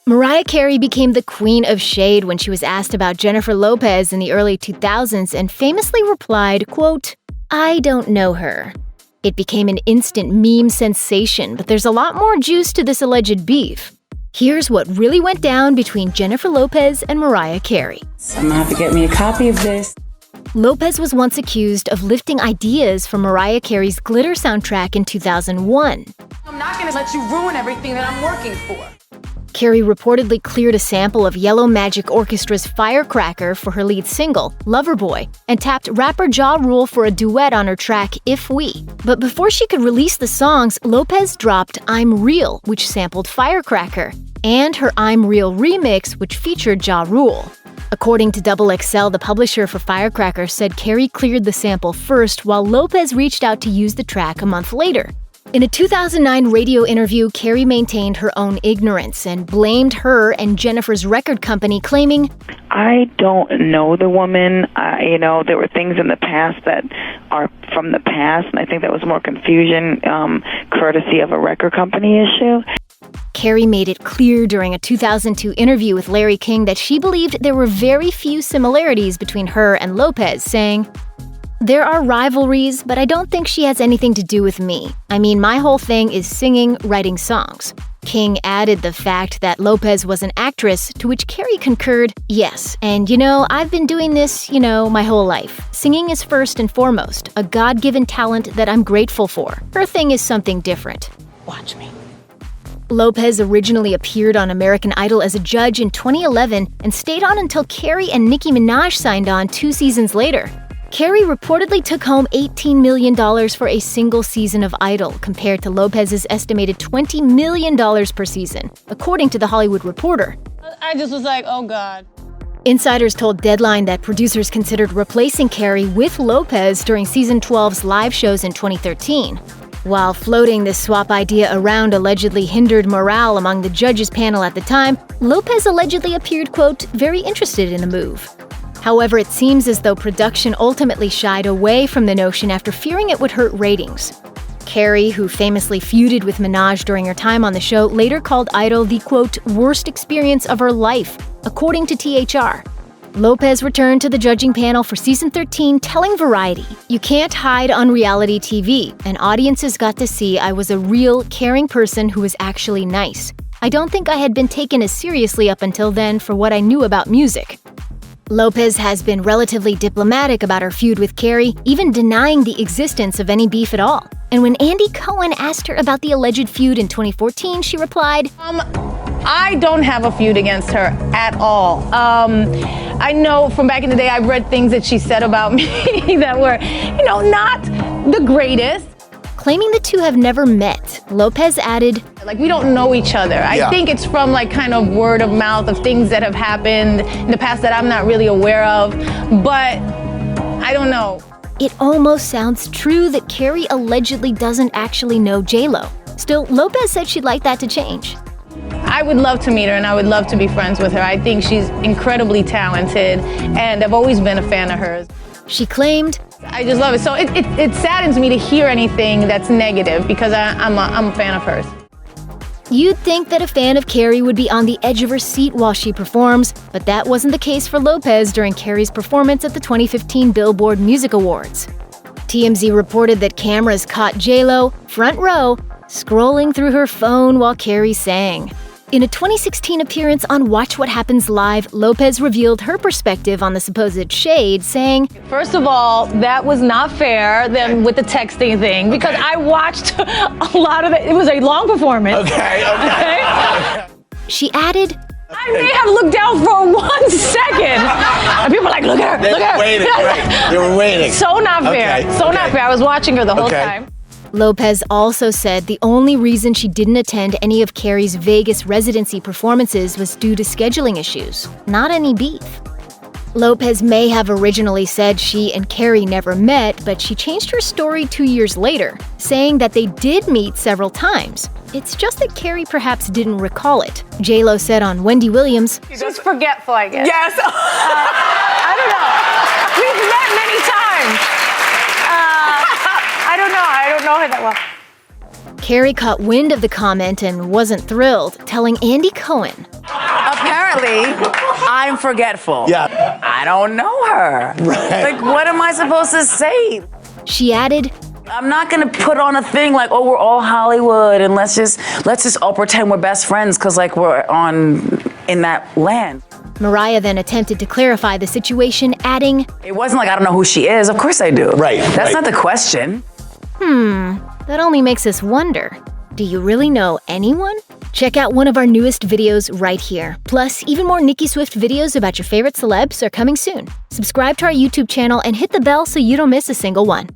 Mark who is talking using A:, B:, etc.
A: Mariah Carey became the queen of shade when she was asked about Jennifer Lopez in the early 2000s and famously replied, quote, "I don't know her." It became an instant meme sensation, but there's a lot more juice to this alleged beef. Here's what really went down between Jennifer Lopez and Mariah Carey.
B: I'm gonna have to get me a copy of this.
A: Lopez was once accused of lifting ideas from Mariah Carey's Glitter soundtrack in 2001.
C: "I'm not gonna let you ruin everything that I'm working for."
A: Carey reportedly cleared a sample of Yellow Magic Orchestra's Firecracker for her lead single, Loverboy, and tapped rapper Ja Rule for a duet on her track, If We. But before she could release the songs, Lopez dropped I'm Real, which sampled Firecracker, and her I'm Real remix, which featured Ja Rule. According to XXL, the publisher for Firecracker said Carey cleared the sample first, while Lopez reached out to use the track a month later. In a 2009 radio interview, Carey maintained her own ignorance and blamed her and Jennifer's record company, claiming,
D: "I don't know the woman. There were things in the past that are from the past, and I think that was more confusion, courtesy of a record company issue."
A: Carey made it clear during a 2002 interview with Larry King that she believed there were very few similarities between her and Lopez, saying, "There are rivalries, but I don't think she has anything to do with me. I mean, my whole thing is singing, writing songs." King added the fact that Lopez was an actress, to which Carey concurred, "Yes, and I've been doing this, my whole life. Singing is first and foremost, a God-given talent that I'm grateful for. Her thing is something different."
C: Watch me.
A: Lopez originally appeared on American Idol as a judge in 2011 and stayed on until Carey and Nicki Minaj signed on 2 seasons later. Carey reportedly took home $18 million for a single season of Idol, compared to Lopez's estimated $20 million per season, according to The Hollywood Reporter.
C: I just was like, oh God.
A: Insiders told Deadline that producers considered replacing Carey with Lopez during Season 12's live shows in 2013. While floating this swap idea around allegedly hindered morale among the judges panel at the time, Lopez allegedly appeared, quote, very interested in the move. However, it seems as though production ultimately shied away from the notion after fearing it would hurt ratings. Carey, who famously feuded with Minaj during her time on the show, later called Idol the, quote, worst experience of her life, according to THR. Lopez returned to the judging panel for Season 13, telling Variety, "You can't hide on reality TV, and audiences got to see I was a real, caring person who was actually nice. I don't think I had been taken as seriously up until then for what I knew about music." Lopez has been relatively diplomatic about her feud with Carey, even denying the existence of any beef at all. And when Andy Cohen asked her about the alleged feud in 2014, she replied,
C: I don't have a feud against her at all. I know from back in the day, I've read things that she said about me that were, not the greatest.
A: Claiming the two have never met, Lopez added,
C: We don't know each other. I think it's from kind of word of mouth of things that have happened in the past that I'm not really aware of, but I don't know.
A: It almost sounds true that Carey allegedly doesn't actually know J.Lo. Still, Lopez said she'd like that to change.
C: I would love to meet her and I would love to be friends with her. I think she's incredibly talented and I've always been a fan of hers.
A: She claimed,
C: I just love it. So it saddens me to hear anything that's negative because I'm a fan of hers.
A: You'd think that a fan of Carey would be on the edge of her seat while she performs, but that wasn't the case for Lopez during Carey's performance at the 2015 Billboard Music Awards. TMZ reported that cameras caught J.Lo, front row, scrolling through her phone while Carey sang. In a 2016 appearance on Watch What Happens Live, Lopez revealed her perspective on the supposed shade, saying,
C: First of all, that was not fair with the texting thing, because I watched a lot of it. It was a long performance. Okay?
A: She added,
C: I may have looked down for 1 second. And people were like, look at her, look at her.
E: Waiting, right. They were waiting.
C: So not fair. Not fair. I was watching her the whole time.
A: Lopez also said the only reason she didn't attend any of Carey's Vegas residency performances was due to scheduling issues, not any beef. Lopez may have originally said she and Carey never met, but she changed her story 2 years later, saying that they did meet several times. It's just that Carey perhaps didn't recall it. J.Lo said on Wendy Williams,
C: She's forgetful, I guess.
E: Yes.
C: I don't know. We've met many times. I don't know her that well.
A: Carey caught wind of the comment and wasn't thrilled, telling Andy Cohen,
B: apparently, I'm forgetful.
E: Yeah.
B: I don't know her.
E: Right.
B: Like, what am I supposed to say?
A: She added,
B: I'm not gonna put on a thing like, oh, we're all Hollywood and let's just all pretend we're best friends because like we're in that land.
A: Mariah then attempted to clarify the situation, adding,
B: It wasn't like I don't know who she is. Of course I do.
E: Right.
B: That's not the question.
A: that only makes us wonder. Do you really know anyone? Check out one of our newest videos right here. Plus, even more Nicki Swift videos about your favorite celebs are coming soon. Subscribe to our YouTube channel and hit the bell so you don't miss a single one.